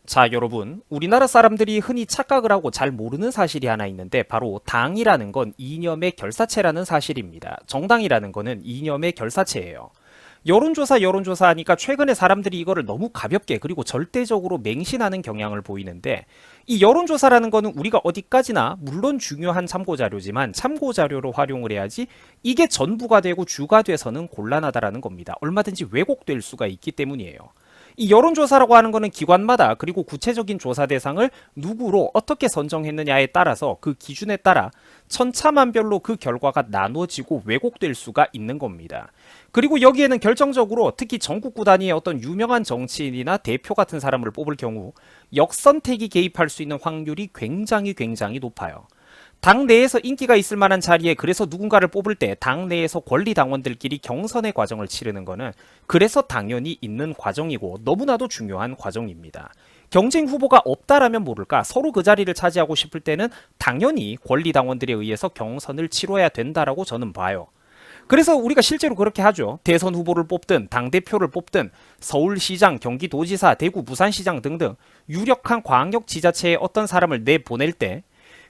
자, 여러분, 우리나라 사람들이 흔히 착각을 하고 잘 모르는 사실이 하나 있는데 바로 당이라는 건 이념의 결사체라는 사실입니다. 정당이라는 거는 이념의 결사체예요. 여론조사 하니까 최근에 사람들이 이거를 너무 가볍게 그리고 절대적으로 맹신하는 경향을 보이는데, 이 여론조사라는 거는 우리가 어디까지나 물론 중요한 참고자료지만 참고자료로 활용을 해야지 이게 전부가 되고 주가 돼서는 곤란하다라는 겁니다. 얼마든지 왜곡될 수가 있기 때문이에요. 이 여론조사라고 하는 거는 기관마다 그리고 구체적인 조사 대상을 누구로 어떻게 선정했느냐에 따라서 그 기준에 따라 천차만별로 그 결과가 나누어지고 왜곡될 수가 있는 겁니다. 그리고 여기에는 결정적으로 특히 전국구 단위의 어떤 유명한 정치인이나 대표 같은 사람을 뽑을 경우 역선택이 개입할 수 있는 확률이 굉장히 높아요. 당 내에서 인기가 있을 만한 자리에 그래서 누군가를 뽑을 때 당 내에서 권리 당원들끼리 경선의 과정을 치르는 거는 그래서 당연히 있는 과정이고 너무나도 중요한 과정입니다. 경쟁 후보가 없다라면 모를까 서로 그 자리를 차지하고 싶을 때는 당연히 권리 당원들에 의해서 경선을 치러야 된다라고 저는 봐요. 그래서 우리가 실제로 그렇게 하죠. 대선 후보를 뽑든 당대표를 뽑든 서울시장, 경기도지사, 대구, 부산시장 등등 유력한 광역 지자체에 어떤 사람을 내보낼 때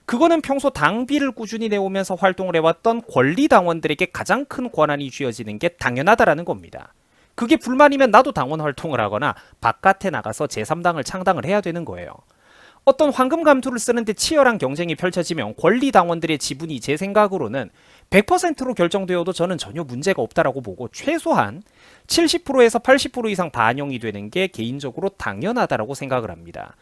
그거는 평소 당비를 꾸준히 내오면서 활동을 해왔던 권리당원들에게 가장 큰 권한이 쥐어지는 게 당연하다라는 겁니다. 그게 불만이면 나도 당원 활동을 하거나 바깥에 나가서 제3당을 창당을 해야 되는 거예요. 어떤 황금 감투를 쓰는데 치열한 경쟁이 펼쳐지면 권리당원들의 지분이 제 생각으로는 100%로 결정되어도 저는 전혀 문제가 없다라고 보고 최소한 70%에서 80% 이상 반영이 되는 게 개인적으로 당연하다라고 생각을 합니다.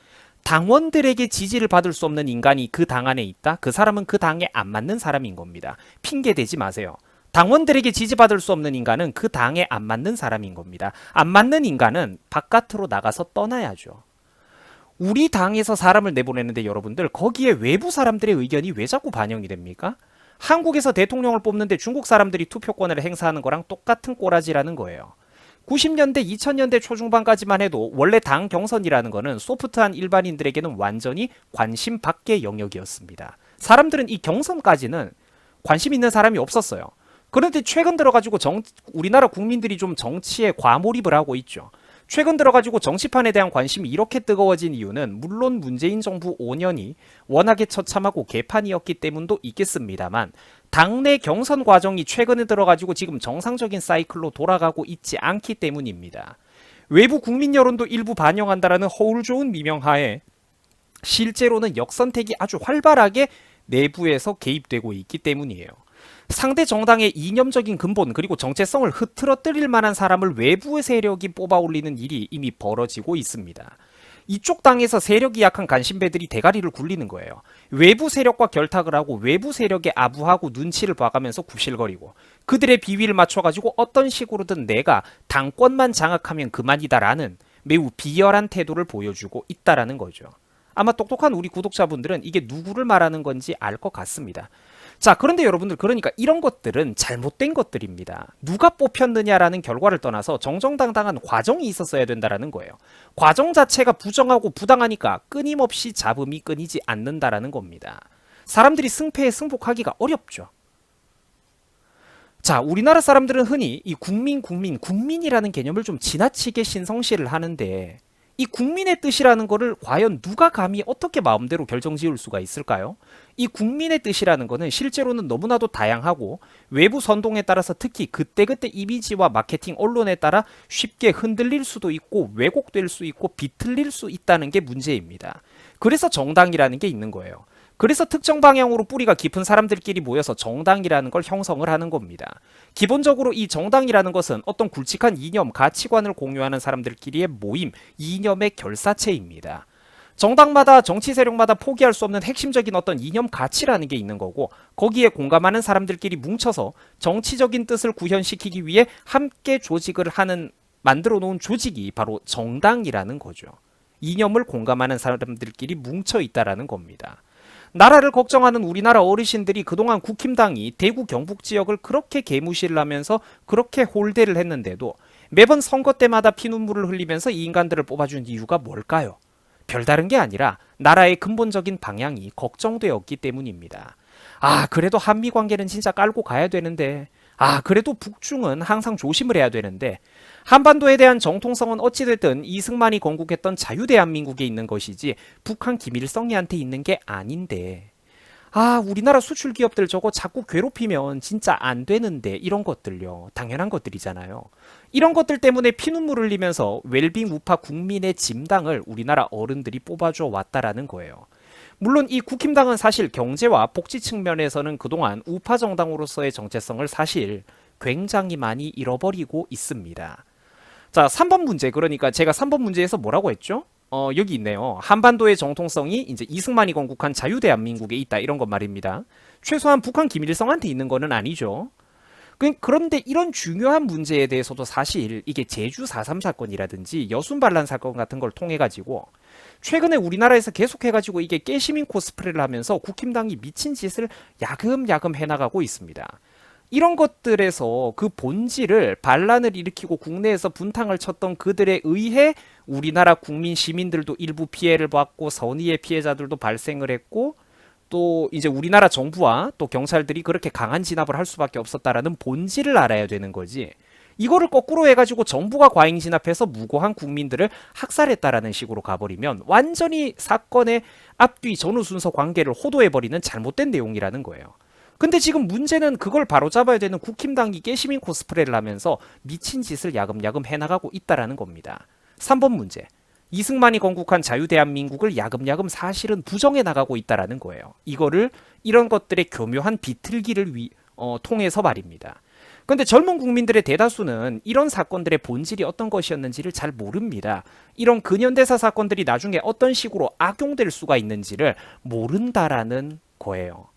당원들에게 지지를 받을 수 없는 인간이 그 당 안에 있다? 그 사람은 그 당에 안 맞는 사람인 겁니다. 핑계 대지 마세요. 당원들에게 지지받을 수 없는 인간은 그 당에 안 맞는 사람인 겁니다. 안 맞는 인간은 바깥으로 나가서 떠나야죠. 우리 당에서 사람을 내보내는데 여러분들 거기에 외부 사람들의 의견이 왜 자꾸 반영이 됩니까? 한국에서 대통령을 뽑는데 중국 사람들이 투표권을 행사하는 거랑 똑같은 꼬라지라는 거예요. 90년대, 2000년대 초중반까지만 해도 원래 당 경선이라는 거는 소프트한 일반인들에게는 완전히 관심 밖의 영역이었습니다. 사람들은 이 경선까지는 관심 있는 사람이 없었어요. 그런데 최근 들어가지고 우리나라 국민들이 좀 정치에 과몰입을 하고 있죠. 최근 들어가지고 정치판에 대한 관심이 이렇게 뜨거워진 이유는 물론 문재인 정부 5년이 워낙에 처참하고 개판이었기 때문도 있겠습니다만 당내 경선 과정이 최근에 들어가지고 지금 정상적인 사이클로 돌아가고 있지 않기 때문입니다. 외부 국민 여론도 일부 반영한다라는 허울 좋은 미명하에 실제로는 역선택이 아주 활발하게 내부에서 개입되고 있기 때문이에요. 상대 정당의 이념적인 근본 그리고 정체성을 흐트러뜨릴 만한 사람을 외부의 세력이 뽑아 올리는 일이 이미 벌어지고 있습니다. 이쪽 당에서 세력이 약한 간신배들이 대가리를 굴리는 거예요. 외부 세력과 결탁을 하고 외부 세력에 아부하고 눈치를 봐가면서 굽실거리고 그들의 비위를 맞춰가지고 어떤 식으로든 내가 당권만 장악하면 그만이다라는 매우 비열한 태도를 보여주고 있다라는 거죠. 아마 똑똑한 우리 구독자분들은 이게 누구를 말하는 건지 알 것 같습니다. 자, 그런데 여러분들 그러니까 이런 것들은 잘못된 것들입니다. 누가 뽑혔느냐라는 결과를 떠나서 정정당당한 과정이 있었어야 된다라는 거예요. 과정 자체가 부정하고 부당하니까 끊임없이 잡음이 끊이지 않는다라는 겁니다. 사람들이 승패에 승복하기가 어렵죠. 자, 우리나라 사람들은 흔히 이 국민이라는 개념을 좀 지나치게 신성시를 하는데 이 국민의 뜻이라는 거를 과연 누가 감히 어떻게 마음대로 결정지을 수가 있을까요? 이 국민의 뜻이라는 거는 실제로는 너무나도 다양하고 외부 선동에 따라서 특히 그때그때 이미지와 마케팅 언론에 따라 쉽게 흔들릴 수도 있고 왜곡될 수 있고 비틀릴 수 있다는 게 문제입니다. 그래서 정당이라는 게 있는 거예요. 그래서 특정 방향으로 뿌리가 깊은 사람들끼리 모여서 정당이라는 걸 형성을 하는 겁니다. 기본적으로 이 정당이라는 것은 어떤 굵직한 이념, 가치관을 공유하는 사람들끼리의 모임, 이념의 결사체입니다. 정당마다 정치 세력마다 포기할 수 없는 핵심적인 어떤 이념 가치라는 게 있는 거고 거기에 공감하는 사람들끼리 뭉쳐서 정치적인 뜻을 구현시키기 위해 함께 조직을 하는 만들어 놓은 조직이 바로 정당이라는 거죠. 이념을 공감하는 사람들끼리 뭉쳐 있다라는 겁니다. 나라를 걱정하는 우리나라 어르신들이 그동안 국힘당이 대구 경북 지역을 그렇게 개무시를 하면서 그렇게 홀대를 했는데도 매번 선거 때마다 피눈물을 흘리면서 이 인간들을 뽑아준 이유가 뭘까요? 별다른 게 아니라 나라의 근본적인 방향이 걱정되었기 때문입니다. 아, 그래도 한미 관계는 진짜 깔고 가야 되는데 그래도 북중은 항상 조심을 해야 되는데 한반도에 대한 정통성은 어찌됐든 이승만이 건국했던 자유대한민국에 있는 것이지 북한 김일성이한테 있는 게 아닌데 우리나라 수출 기업들 저거 자꾸 괴롭히면 진짜 안 되는데 이런 것들요. 당연한 것들이잖아요. 이런 것들 때문에 피눈물 흘리면서 웰빙 우파 국민의 짐당을 우리나라 어른들이 뽑아줘 왔다라는 거예요. 물론 이 국힘당은 사실 경제와 복지 측면에서는 그동안 우파 정당으로서의 정체성을 사실 굉장히 많이 잃어버리고 있습니다. 자, 3번 문제. 그러니까 제가 3번 문제에서 뭐라고 했죠? 여기 있네요. 한반도의 정통성이 이제 이승만이 건국한 자유대한민국에 있다. 이런 것 말입니다. 최소한 북한 김일성한테 있는 거는 아니죠. 그런데 이런 중요한 문제에 대해서도 사실 이게 제주 4.3 사건이라든지 여순 반란 사건 같은 걸 통해 가지고 최근에 우리나라에서 계속해 가지고 이게 깨시민 코스프레를 하면서 국힘당이 미친 짓을 야금야금 해나가고 있습니다. 이런 것들에서 그 본질을 반란을 일으키고 국내에서 분탕을 쳤던 그들에 의해 우리나라 국민 시민들도 일부 피해를 받고 선의의 피해자들도 발생을 했고 또 이제 우리나라 정부와 또 경찰들이 그렇게 강한 진압을 할 수밖에 없었다라는 본질을 알아야 되는 거지. 이거를 거꾸로 해가지고 정부가 과잉 진압해서 무고한 국민들을 학살했다라는 식으로 가버리면 완전히 사건의 앞뒤 전후 순서 관계를 호도해버리는 잘못된 내용이라는 거예요. 근데 지금 문제는 그걸 바로잡아야 되는 국힘당이 깨시민 코스프레를 하면서 미친 짓을 야금야금 해나가고 있다라는 겁니다. 3번 문제. 이승만이 건국한 자유대한민국을 야금야금 사실은 부정해 나가고 있다라는 거예요. 이거를 이런 것들의 교묘한 비틀기를 통해서 말입니다. 근데 젊은 국민들의 대다수는 이런 사건들의 본질이 어떤 것이었는지를 잘 모릅니다. 이런 근현대사 사건들이 나중에 어떤 식으로 악용될 수가 있는지를 모른다라는 거예요.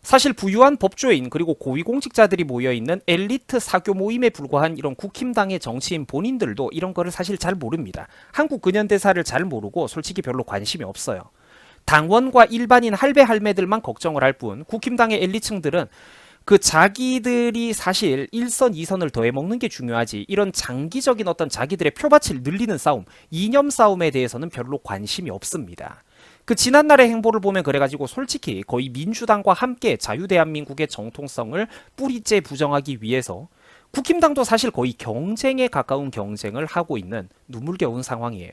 사실 부유한 법조인 그리고 고위공직자들이 모여있는 엘리트 사교 모임에 불과한 이런 국힘당의 정치인 본인들도 이런 거를 사실 잘 모릅니다. 한국 근현대사를 잘 모르고 솔직히 별로 관심이 없어요. 당원과 일반인 할배 할매들만 걱정을 할 뿐 국힘당의 엘리층들은 그 자기들이 사실 1선, 2선을 더해먹는 게 중요하지 이런 장기적인 어떤 자기들의 표밭을 늘리는 싸움, 이념 싸움에 대해서는 별로 관심이 없습니다. 그 지난날의 행보를 보면 그래가지고 솔직히 거의 민주당과 함께 자유대한민국의 정통성을 뿌리째 부정하기 위해서 국힘당도 사실 거의 경쟁에 가까운 경쟁을 하고 있는 눈물겨운 상황이에요.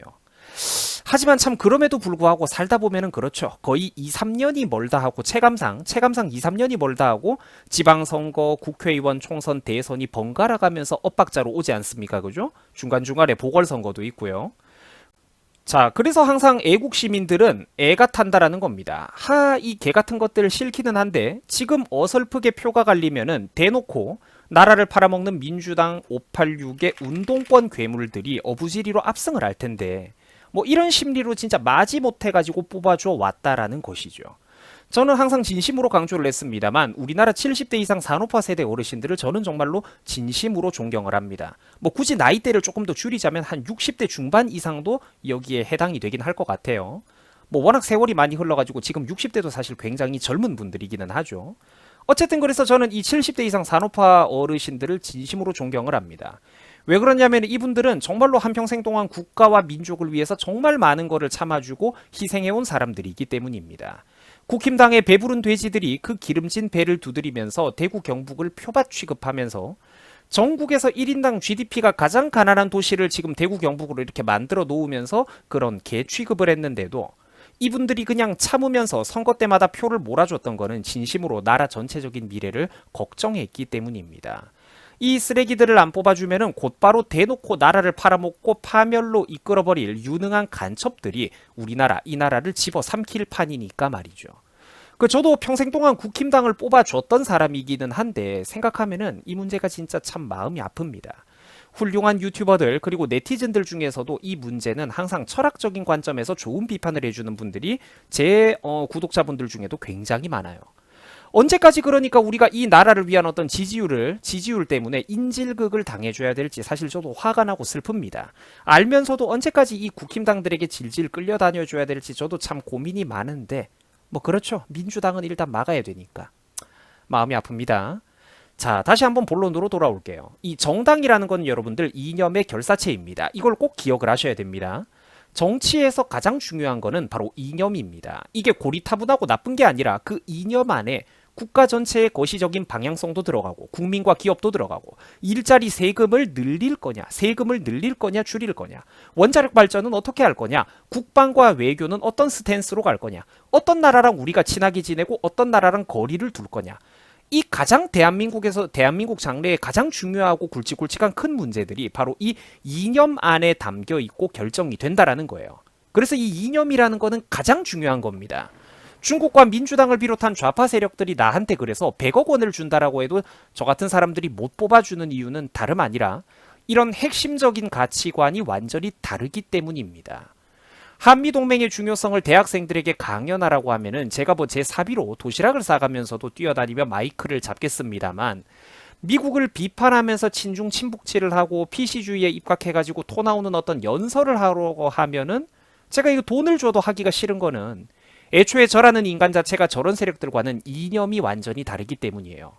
하지만 참 그럼에도 불구하고 살다 보면은 그렇죠. 거의 2, 3년이 멀다 하고 체감상 2, 3년이 멀다 하고 지방선거, 국회의원 총선, 대선이 번갈아 가면서 엇박자로 오지 않습니까? 그죠? 중간중간에 보궐선거도 있고요. 자, 그래서 항상 애국 시민들은 애가 탄다라는 겁니다. 이 개 같은 것들 싫기는 한데 지금 어설프게 표가 갈리면은 대놓고 나라를 팔아먹는 민주당 586의 운동권 괴물들이 어부지리로 압승을 할 텐데 뭐 이런 심리로 진짜 마지못해가지고 뽑아줘 왔다라는 것이죠. 저는 항상 진심으로 강조를 했습니다만 우리나라 70대 이상 산업화 세대 어르신들을 저는 정말로 진심으로 존경을 합니다. 뭐 굳이 나이대를 조금 더 줄이자면 한 60대 중반 이상도 여기에 해당이 되긴 할 것 같아요. 뭐 워낙 세월이 많이 흘러가지고 지금 60대도 사실 굉장히 젊은 분들이기는 하죠. 어쨌든 그래서 저는 이 70대 이상 산업화 어르신들을 진심으로 존경을 합니다. 왜 그러냐면 이분들은 정말로 한평생 동안 국가와 민족을 위해서 정말 많은 거를 참아주고 희생해온 사람들이기 때문입니다. 국힘당의 배부른 돼지들이 그 기름진 배를 두드리면서 대구 경북을 표밭 취급하면서 전국에서 1인당 GDP가 가장 가난한 도시를 지금 대구 경북으로 이렇게 만들어 놓으면서 그런 개 취급을 했는데도 이분들이 그냥 참으면서 선거 때마다 표를 몰아줬던 거는 진심으로 나라 전체적인 미래를 걱정했기 때문입니다. 이 쓰레기들을 안 뽑아주면은 곧바로 대놓고 나라를 팔아먹고 파멸로 이끌어버릴 유능한 간첩들이 우리나라, 이 나라를 집어삼킬 판이니까 말이죠. 저도 평생 동안 국힘당을 뽑아줬던 사람이기는 한데 생각하면은 이 문제가 진짜 참 마음이 아픕니다. 훌륭한 유튜버들 그리고 네티즌들 중에서도 이 문제는 항상 철학적인 관점에서 좋은 비판을 해주는 분들이 제 구독자분들 중에도 굉장히 많아요. 언제까지 그러니까 우리가 이 나라를 위한 어떤 지지율 때문에 인질극을 당해줘야 될지 사실 저도 화가 나고 슬픕니다. 알면서도 언제까지 이 국힘당들에게 질질 끌려다녀줘야 될지 저도 참 고민이 많은데 뭐 그렇죠. 민주당은 일단 막아야 되니까 마음이 아픕니다. 자, 다시 한번 본론으로 돌아올게요. 이 정당이라는 건 여러분들 이념의 결사체입니다. 이걸 꼭 기억을 하셔야 됩니다. 정치에서 가장 중요한 거는 바로 이념입니다. 이게 고리타분하고 나쁜 게 아니라 그 이념 안에 국가 전체의 거시적인 방향성도 들어가고 국민과 기업도 들어가고 일자리 세금을 늘릴 거냐 줄일 거냐, 원자력 발전은 어떻게 할 거냐, 국방과 외교는 어떤 스탠스로 갈 거냐, 어떤 나라랑 우리가 친하게 지내고 어떤 나라랑 거리를 둘 거냐, 이 가장 대한민국 장래에 가장 중요하고 굵직굵직한 큰 문제들이 바로 이 이념 안에 담겨 있고 결정이 된다라는 거예요. 그래서 이 이념이라는 거는 가장 중요한 겁니다. 중국과 민주당을 비롯한 좌파 세력들이 나한테 그래서 100억 원을 준다라고 해도 저 같은 사람들이 못 뽑아주는 이유는 다름 아니라 이런 핵심적인 가치관이 완전히 다르기 때문입니다. 한미동맹의 중요성을 대학생들에게 강연하라고 하면은 제가 뭐 제 사비로 도시락을 싸가면서도 뛰어다니며 마이크를 잡겠습니다만, 미국을 비판하면서 친중 친북치를 하고 PC주의에 입각해가지고 토 나오는 어떤 연설을 하려고 하면은 제가 이거 돈을 줘도 하기가 싫은 거는 애초에 저라는 인간 자체가 저런 세력들과는 이념이 완전히 다르기 때문이에요.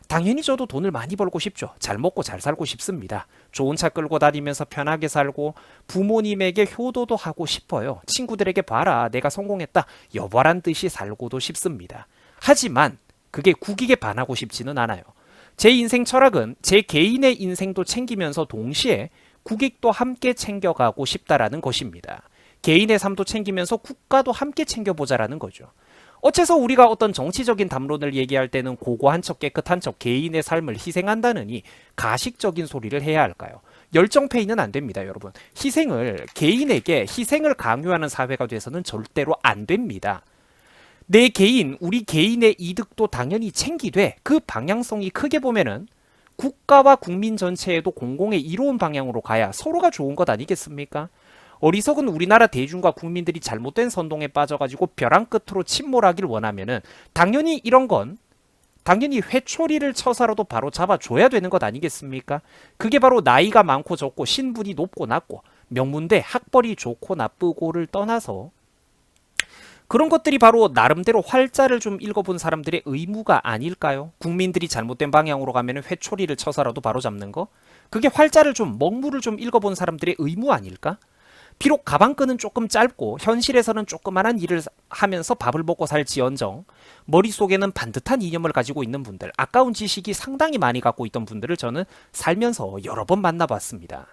당연히 저도 돈을 많이 벌고 싶죠. 잘 먹고 잘 살고 싶습니다. 좋은 차 끌고 다니면서 편하게 살고 부모님에게 효도도 하고 싶어요. 친구들에게 봐라, 내가 성공했다, 여보란 듯이 살고도 싶습니다. 하지만 그게 국익에 반하고 싶지는 않아요. 제 인생 철학은 제 개인의 인생도 챙기면서 동시에 국익도 함께 챙겨가고 싶다라는 것입니다. 개인의 삶도 챙기면서 국가도 함께 챙겨보자라는 거죠. 어째서 우리가 어떤 정치적인 담론을 얘기할 때는 고고한 척 깨끗한 척 개인의 삶을 희생한다느니 가식적인 소리를 해야 할까요? 열정페이는 안 됩니다, 여러분. 개인에게 희생을 강요하는 사회가 돼서는 절대로 안 됩니다. 우리 개인의 이득도 당연히 챙기되 그 방향성이 크게 보면은 국가와 국민 전체에도 공공의 이로운 방향으로 가야 서로가 좋은 것 아니겠습니까? 어리석은 우리나라 대중과 국민들이 잘못된 선동에 빠져가지고 벼랑 끝으로 침몰하길 원하면은 당연히 이런 건 당연히 회초리를 쳐서라도 바로 잡아줘야 되는 것 아니겠습니까? 그게 바로 나이가 많고 적고 신분이 높고 낮고 명문대 학벌이 좋고 나쁘고를 떠나서 그런 것들이 바로 나름대로 활자를 좀 읽어본 사람들의 의무가 아닐까요? 국민들이 잘못된 방향으로 가면 회초리를 쳐서라도 바로 잡는 거? 그게 먹무를 좀 읽어본 사람들의 의무 아닐까? 비록 가방끈은 조금 짧고 현실에서는 조그만한 일을 하면서 밥을 먹고 살지언정 머릿속에는 반듯한 이념을 가지고 있는 분들, 아까운 지식이 상당히 많이 갖고 있던 분들을 저는 살면서 여러 번 만나봤습니다.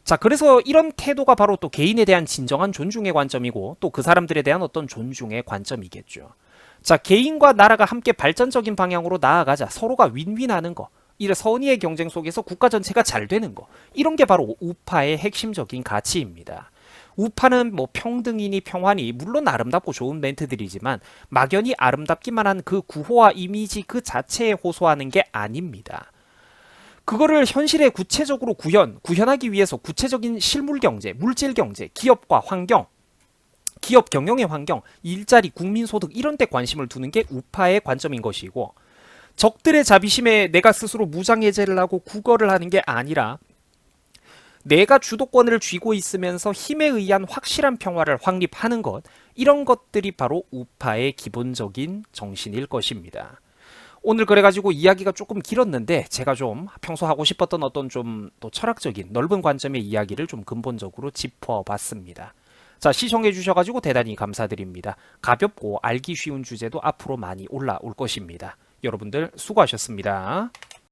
자, 그래서 이런 태도가 바로 또 개인에 대한 진정한 존중의 관점이고 또 그 사람들에 대한 어떤 존중의 관점이겠죠. 자, 개인과 나라가 함께 발전적인 방향으로 나아가자, 서로가 윈윈하는 거, 이 선의의 경쟁 속에서 국가 전체가 잘 되는 거, 이런 게 바로 우파의 핵심적인 가치입니다. 우파는 뭐 평등이니 평화니 물론 아름답고 좋은 멘트들이지만 막연히 아름답기만 한 그 구호와 이미지 그 자체에 호소하는 게 아닙니다. 그거를 현실에 구체적으로 구현하기 위해서 구체적인 실물 경제, 물질 경제, 기업과 환경, 기업 경영의 환경, 일자리, 국민소득 이런 데 관심을 두는 게 우파의 관점인 것이고, 적들의 자비심에 내가 스스로 무장해제를 하고 구걸을 하는 게 아니라 내가 주도권을 쥐고 있으면서 힘에 의한 확실한 평화를 확립하는 것, 이런 것들이 바로 우파의 기본적인 정신일 것입니다. 오늘 그래가지고 이야기가 조금 길었는데 제가 좀 평소 하고 싶었던 어떤 좀 또 철학적인 넓은 관점의 이야기를 좀 근본적으로 짚어봤습니다. 자, 시청해 주셔가지고 대단히 감사드립니다. 가볍고 알기 쉬운 주제도 앞으로 많이 올라올 것입니다. 여러분들 수고하셨습니다.